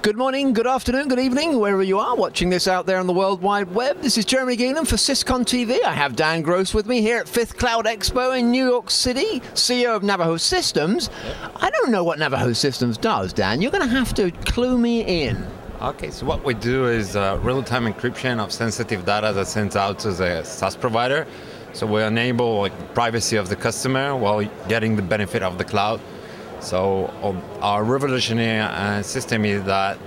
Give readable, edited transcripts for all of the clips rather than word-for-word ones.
Good morning, good afternoon, good evening, wherever you are watching this out there on the World Wide Web. This is Jeremy Geelan for SYS-CON TV. I have Dan Gross with me here at 5th Cloud Expo in New York City, CEO of Navajo Systems. I don't know what Navajo Systems does, Dan. You're going to have to clue me in. Okay, so what we do is real-time encryption of sensitive data that's sent out to the SaaS provider. So we enable privacy of the customer while getting the benefit of the cloud. So our revolutionary system is that,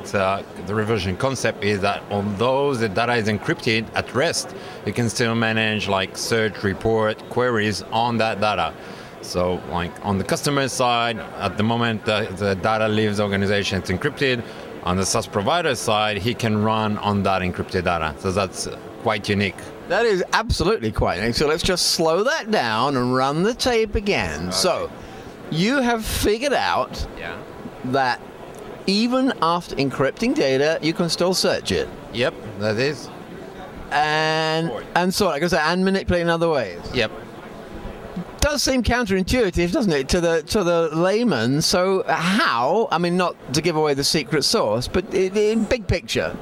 the revolutionary concept is that although the data is encrypted at rest, you can still manage search, report, queries on that data. So on the customer side, at the moment the data leaves the organization, it's encrypted. On the SaaS provider side, he can run on that encrypted data. So that's quite unique. That is absolutely quite unique. So let's just slow that down and run the tape again. Okay. So you have figured out that even after encrypting data, you can still search it. Yep, that is. And so, like I said, and manipulate in other ways. Yep. Does seem counterintuitive, doesn't it, to the layman? So how? I mean, not to give away the secret sauce, but in big picture.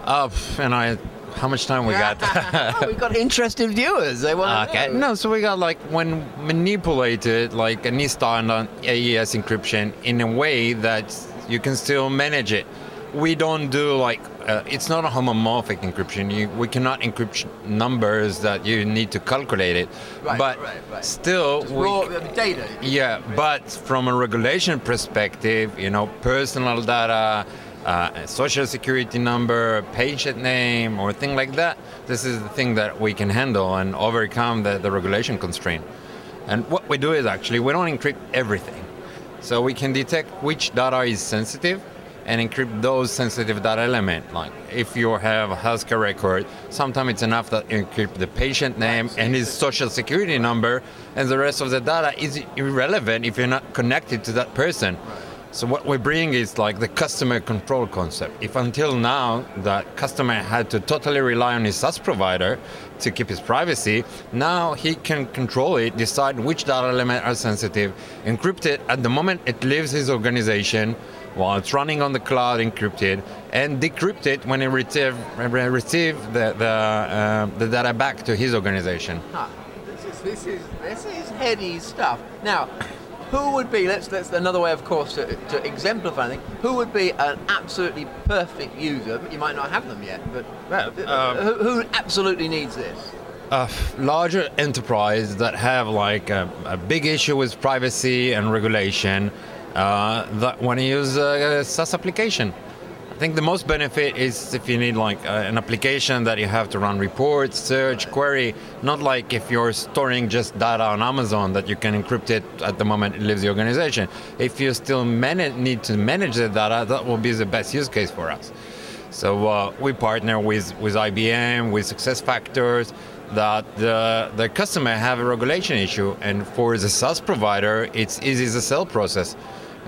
How much time we got? Oh, we've got interested viewers. They want to know. No, so we got when manipulated an standard AES encryption in a way that you can still manage it. We don't do it's not a homomorphic encryption. We cannot encrypt numbers that you need to calculate it. Right. Still, just raw data. Yeah, but from a regulation perspective, personal data. Social security number, patient name, or thing like that. This is the thing that we can handle and overcome the regulation constraint. And what we do is we don't encrypt everything. So we can detect which data is sensitive and encrypt those sensitive data elements. Like if you have a healthcare record, sometimes it's enough that you encrypt the patient name and his social security number, and the rest of the data is irrelevant if you're not connected to that person. So what we bring is the customer control concept. If until now that customer had to totally rely on his SaaS provider to keep his privacy, now he can control it, decide which data elements are sensitive, encrypt it at the moment it leaves his organization while it's running on the cloud encrypted, and decrypt it when he receive the data back to his organization. Huh. This is heady stuff. Now, who would be, that's another way, of course, to exemplify anything, who would be an absolutely perfect user? You might not have them yet, but who absolutely needs this? Larger enterprise that have a big issue with privacy and regulation that want to use a SaaS application. I think the most benefit is if you need an application that you have to run reports, search, query, not like if you're storing just data on Amazon that you can encrypt it at the moment it leaves the organization. If you still need to manage the data, that will be the best use case for us. So we partner with IBM, with SuccessFactors, that the customer have a regulation issue, and for the SaaS provider, it's easy as a sell process.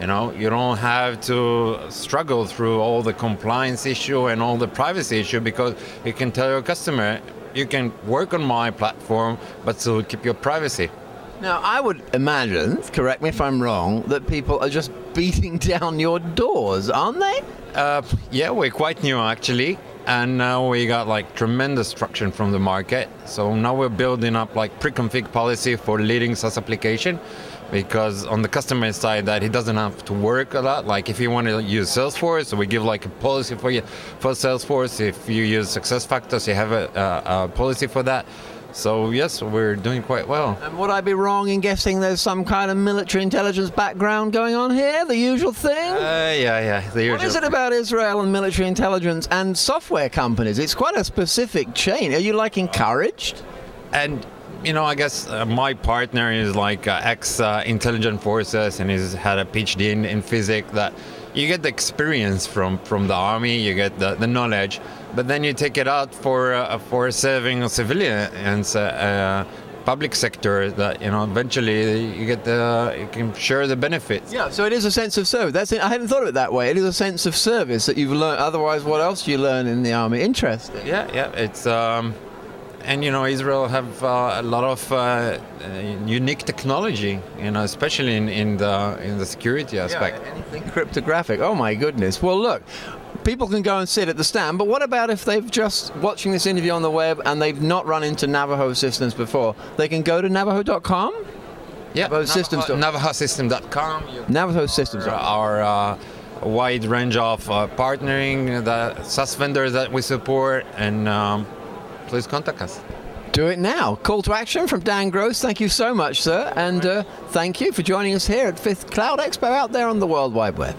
You don't have to struggle through all the compliance issue and all the privacy issue, because you can tell your customer, you can work on my platform, but still keep your privacy. Now, I would imagine, correct me if I'm wrong, that people are just beating down your doors, aren't they? Yeah, we're quite new actually. And now we got tremendous traction from the market. So now we're building up pre-config policy for leading SaaS application, because on the customer side that he doesn't have to work a lot. If you want to use Salesforce, so we give a policy for Salesforce. If you use SuccessFactors, you have a policy for that. So yes, we're doing quite well. And would I be wrong in guessing there's some kind of military intelligence background going on here? The usual thing? Yeah, the usual. What is it about Israel and military intelligence and software companies? It's quite a specific chain. Are you encouraged? And I guess my partner is ex-intelligence forces, and he's had a PhD in physics. That you get the experience from the army, you get the knowledge, but then you take it out for serving a civilian and public sector. That eventually you can share the benefits. Yeah, so it is a sense of service. That's it. I hadn't thought of it that way. It is a sense of service that you've learned. Otherwise, what else do you learn in the army? Interesting. Yeah, it's. And you know, Israel have a lot of unique technology, you know, especially in the security aspect. Yeah, anything cryptographic. Oh my goodness. Well, look, people can go and sit at the stand, but what about if they've just watching this interview on the web and they've not run into Navajo Systems before? They can go to navajo.com? Yeah, NavajoSystem.com. Navajo Systems. Our wide range of partnering, the SaaS vendors that we support, and please contact us. Do it now. Call to action from Dan Gross. Thank you so much, sir. And thank you for joining us here at 5th Cloud Expo out there on the World Wide Web.